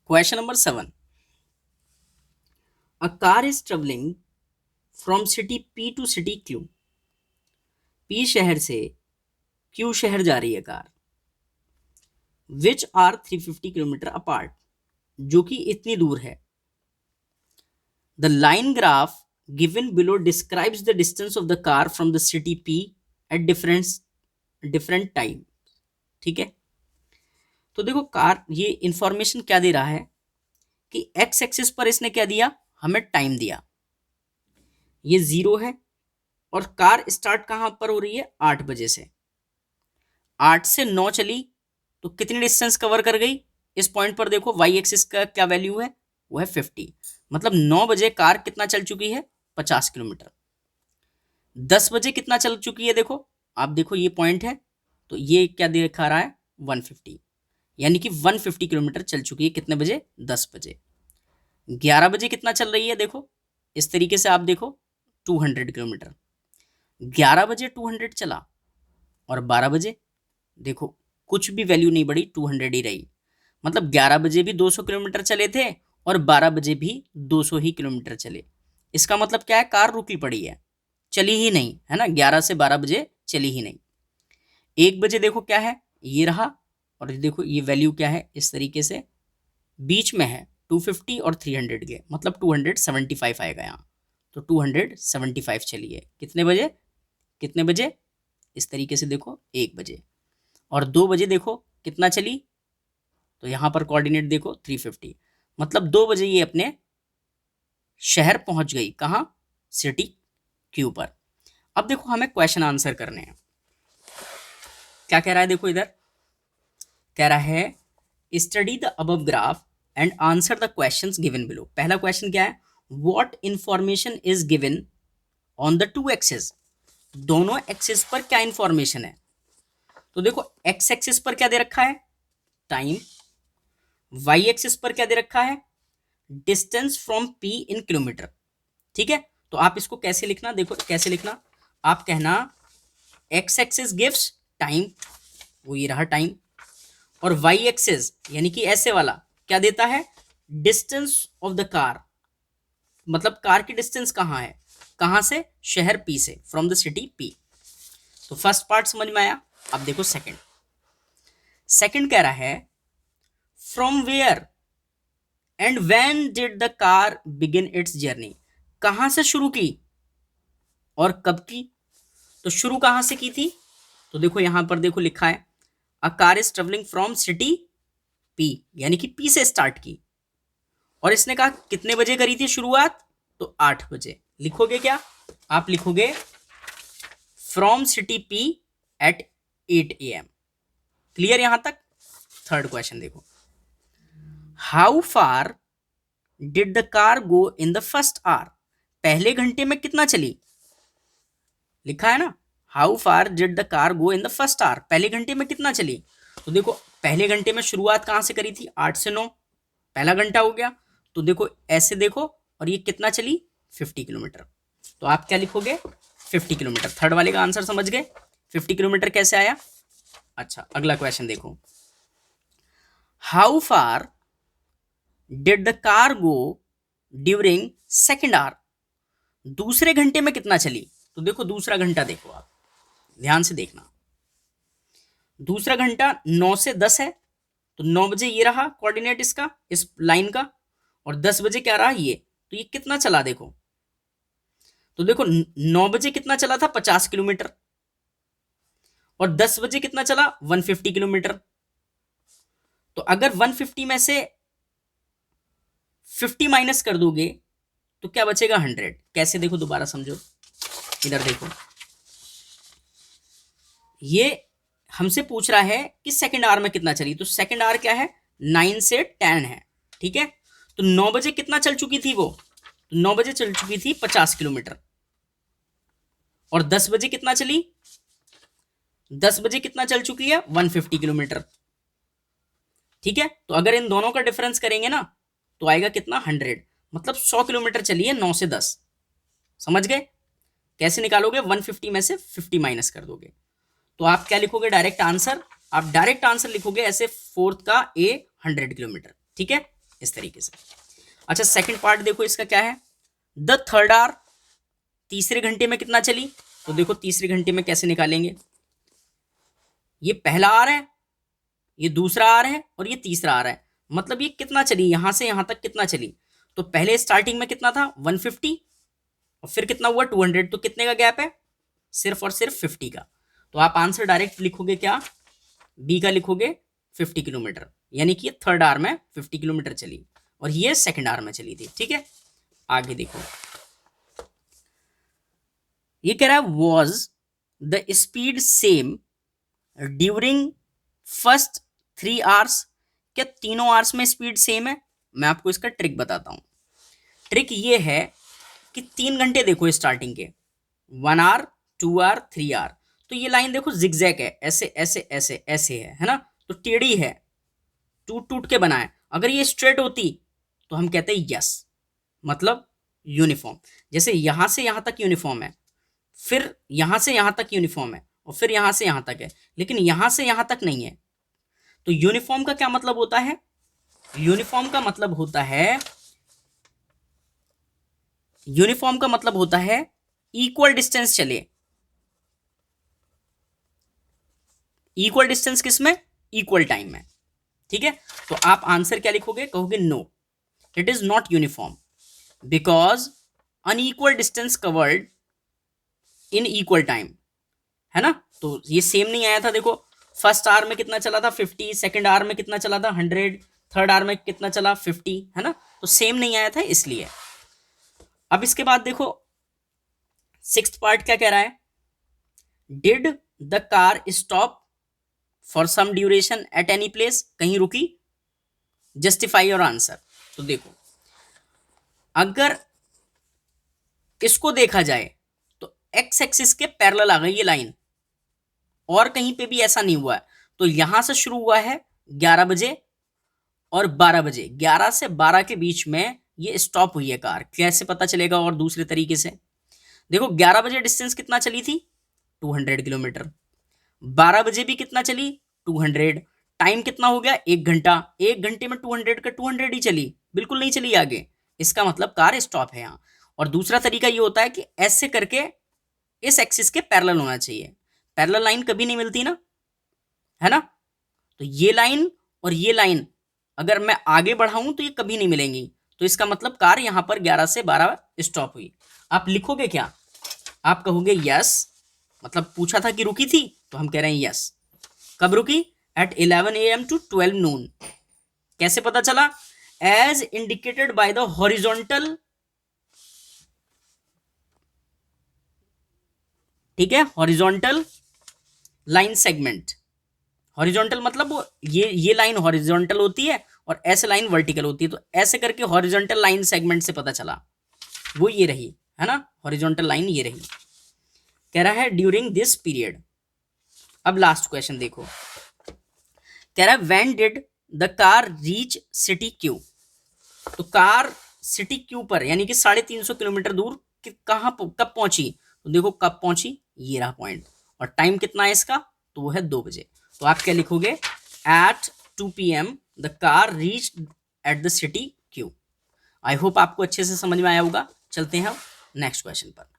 Question number 7. A car is traveling from city P to city Q. P शहर से Q शहर जा रही है car, which are 350 kilometre apart, जो कि इतनी दूर है. The line graph given below describes the distance of the car from the city P at different time. ठीक है, तो देखो कार ये इंफॉर्मेशन क्या दे रहा है कि एक्स एक्सिस पर इसने क्या दिया, हमें टाइम दिया, ये 0 है और कार स्टार्ट कहां पर हो रही है 8 बजे से. 8 से 9 चली तो कितनी डिस्टेंस कवर कर गई. इस पॉइंट पर देखो वाई एक्सिस का क्या वैल्यू है, वो है 50. मतलब 9 बजे कार कितना चल चुकी है, 50 किलोमीटर. 10 बजे कितना चल चुकी है, देखो आप देखो ये पॉइंट है तो ये क्या दिखा रहा है 150, यानी कि 150 किलोमीटर चल चुकी है. कितने बजे, 10 बजे. 11 बजे कितना चल रही है, देखो इस तरीके से आप देखो 200 किलोमीटर. 11 बजे 200 चला और 12 बजे देखो कुछ भी वैल्यू नहीं बढ़ी, 200 ही रही. मतलब 11 बजे भी 200 किलोमीटर चले थे और 12 बजे भी 200 ही किलोमीटर चले. इसका मतलब क्या है, कार रुकी पड़ी है, चली ही नहीं है ना. 11 से 12 बजे चली ही नहीं. 1 बजे देखो क्या है, ये रहा, और देखो ये वैल्यू क्या है, इस तरीके से बीच में है 250 और 300 के, मतलब 275 आएगा यहाँ. तो 275 चली है कितने बजे, कितने बजे, इस तरीके से देखो 1 बजे. और 2 बजे देखो कितना चली, तो यहां पर कोऑर्डिनेट देखो 350. मतलब 2 बजे ये अपने शहर पहुंच गई, कहां, सिटी क्यू पर. अब देखो हमें क्वेश्चन आंसर करने हैं. क्या कह रहा है, देखो इधर कह रहा है study the above graph and answer the questions given below. पहला क्वेश्चन क्या है, what information is given on the two axis. दोनों एक्सिस पर क्या इंफॉर्मेशन है. तो देखो एक्स एक्सिस पर क्या दे रखा है, टाइम. वाई एक्सिस पर क्या दे रखा है, distance from P in kilometre. ठीक है, तो आप इसको कैसे लिखना, देखो कैसे लिखना, आप कहना एक्स एक्सिस गिव्स टाइम, वो ये रहा टाइम, और वाई एक्सिस यानी कि ऐसे वाला क्या देता है, डिस्टेंस ऑफ द कार. मतलब कार की डिस्टेंस कहां है, कहां से, शहर पी से, फ्रॉम द सिटी पी. तो फर्स्ट पार्ट समझ में आया. अब देखो सेकंड. सेकंड कह रहा है from where and when did the car begin its journey. कहां से शुरू की और कब की. तो शुरू कहां से की थी, तो देखो यहां पर देखो लिखा है a car is travelling from city P, यानी कि पी से स्टार्ट की. और इसने कहा कितने बजे करी थी शुरुआत, तो 8 बजे. लिखोगे क्या, आप लिखोगे from city P at 8 AM. Clear यहां तक. थर्ड क्वेश्चन देखो, how far did the car go in the first hour. पहले घंटे में कितना चली, लिखा है ना, how far did the car go in the first hour, पहले घंटे में कितना चली. तो देखो पहले घंटे में शुरुआत कहां से करी थी, 8 से 9, पहला घंटा हो गया. तो देखो ऐसे देखो, और ये कितना चली, 50 किलोमीटर. तो आप क्या लिखोगे, 50 किलोमीटर. थर्ड वाले का आंसर समझ गए, 50 किलोमीटर कैसे आया. अच्छा अगला क्वेश्चन देखो, how far did the car go during second hour. दूसरे घंटे में कितना चली. तो देखो दूसरा घंटा देखो, आप ध्यान से देखना, दूसरा घंटा 9 से 10 है, तो 9 बजे ये रहा कोऑर्डिनेट इसका, इस लाइन का, और 10 बजे क्या रहा ये. तो ये कितना चला देखो, तो देखो 9 बजे कितना चला था 50 किलोमीटर, और 10 बजे कितना चला 150 किलोमीटर. तो अगर 150 में से 50 माइनस कर दोगे तो क्या बचेगा 100. कैसे देखो दोबारा समझो, इधर देखो, ये हमसे पूछ रहा है कि सेकंड आवर में कितना चली. तो सेकंड आवर क्या है, 9 से 10 है. ठीक है, तो 9 बजे कितना चल चुकी थी वो, तो 9 बजे चल चुकी थी 50 किलोमीटर. और 10 बजे कितना चली, 10 बजे कितना चल चुकी है 150 किलोमीटर. ठीक है, तो अगर इन दोनों का डिफरेंस करेंगे ना तो आएगा कितना 100. मतलब 100 किलोमीटर चली है 9 से 10. समझ गए, कैसे निकालोगे, 150 में से 50 माइनस कर दोगे. तो आप क्या लिखोगे, डायरेक्ट आंसर, आप डायरेक्ट आंसर लिखोगे ऐसे, फोर्थ का ए 100 किलोमीटर. ठीक है, इस तरीके से। अच्छा सेकंड पार्ट देखो इसका क्या है, द थर्ड आवर, तीसरे घंटे में कितना चली, तो देखो तीसरे घंटे में कैसे निकालेंगे, ये पहला आर है, ये दूसरा आर है और ये तीसरा आर है, मतलब ये कितना चली, यहां से यहां तक कितना चली, तो पहले स्टार्टिंग में कितना था 150 और फिर कितना हुआ 200, तो कितने का गैप है, सिर्फ और सिर्फ 50 का। तो आप आंसर डायरेक्ट लिखोगे क्या, बी का लिखोगे 50 किलोमीटर, यानी कि ये थर्ड आवर में 50 किलोमीटर चली और ये सेकंड आवर में चली थी। ठीक है, आगे देखो, ये कह रहा है was the speed same during first 3 hours, क्या तीनों आवर्स में स्पीड सेम है। मैं आपको इसका ट्रिक बताता हूं। ट्रिक ये है कि 3 घंटे देखो स्टार्टिंग के, 1 आवर 2 आवर 3 आवर, तो ये लाइन देखो जिगजैग है, ऐसे ऐसे ऐसे ऐसे है ना, तो टेढ़ी है, टूट टूट के बना है। अगर ये स्ट्रेट होती तो हम कहते हैं यस, मतलब यूनिफॉर्म, जैसे यहां से यहां तक यूनिफॉर्म है, फिर यहां से यहां तक यूनिफॉर्म है और फिर यहां से यहां तक है, लेकिन यहां से यहां तक नहीं है। तो यूनिफॉर्म का क्या मतलब होता है, यूनिफॉर्म का मतलब होता है, यूनिफॉर्म का मतलब होता है इक्वल डिस्टेंस चले। इक्वल डिस्टेंस किस में, इक्वल टाइम में। ठीक है, तो आप आंसर क्या लिखोगे, कहोगे no it is not uniform because unequal distance covered in equal time, है ना। तो ये सेम नहीं आया था, देखो फर्स्ट आवर में कितना चला था 50, सेकंड आवर में कितना चला था 100, थर्ड आवर में कितना चला 50, है ना, तो सेम नहीं आया था इसलिए। अब इसके बाद देखो सिक्स्थ पार्ट क्या कह रहा है, did the car stop for some duration at any place, कहीं रुकी, जस्टिफाई योर आंसर। तो देखो अगर इसको देखा जाए तो एक्स एक्सिस के पैरेलल आ गई ये लाइन, और कहीं पे भी ऐसा नहीं हुआ है, तो यहां से शुरू हुआ है 11 बजे और 12 बजे, 11 से 12 के बीच में ये स्टॉप हुई है कार, कैसे पता चलेगा, और दूसरे तरीके से देखो 11 बजे डिस्टेंस कितना चली थी 200 किलोमीटर, 12 बजे भी कितना चली 200, टाइम कितना हो गया 1 घंटा, 1 घंटे में 200 का 200 ही चली, बिल्कुल नहीं चली आगे, इसका मतलब कार स्टॉप है यहाँ। और दूसरा तरीका ये होता है कि ऐसे करके इस एक्सिस के पैरेलल होना चाहिए, पैरेलल लाइन कभी नहीं मिलती ना, है ना, तो ये लाइन और ये लाइन अगर मैं आगे बढ़ाऊं तो ये कभी नहीं मिलेंगी, तो इसका मतलब कार यहां पर 11 से 12 स्टॉप हुई। आप लिखोगे क्या, आप कहोगे यस, मतलब पूछा था कि रुकी थी तो हम कह रहे हैं यस। कब रुकी, एट 11 AM to 12 noon, कैसे पता चला, as indicated by the horizontal, ठीक है, हॉरिजॉन्टल लाइन सेगमेंट, हॉरिजॉन्टल मतलब वो ये लाइन हॉरिजॉन्टल होती है और ऐसे लाइन वर्टिकल होती है, तो ऐसे करके हॉरिजॉन्टल लाइन सेगमेंट से पता चला, वो ये रही, है ना, हॉरिजॉन्टल लाइन ये रही। कह रहा है ड्यूरिंग दिस पीरियड। अब लास्ट क्वेश्चन देखो, कह रहा है when did the car reach city Q, तो कार सिटी क्यू पर यानी कि 350 किलोमीटर दूर कहां कब पहुंची, तो देखो कब पहुंची, ये रहा पॉइंट, और टाइम कितना है इसका, तो वो है 2 बजे। तो आप क्या लिखोगे, at 2 PM the car reach at the city क्यू। आई होप आपको अच्छे से समझ में आया होगा। चलते हैं नेक्स्ट क्वेश्चन पर।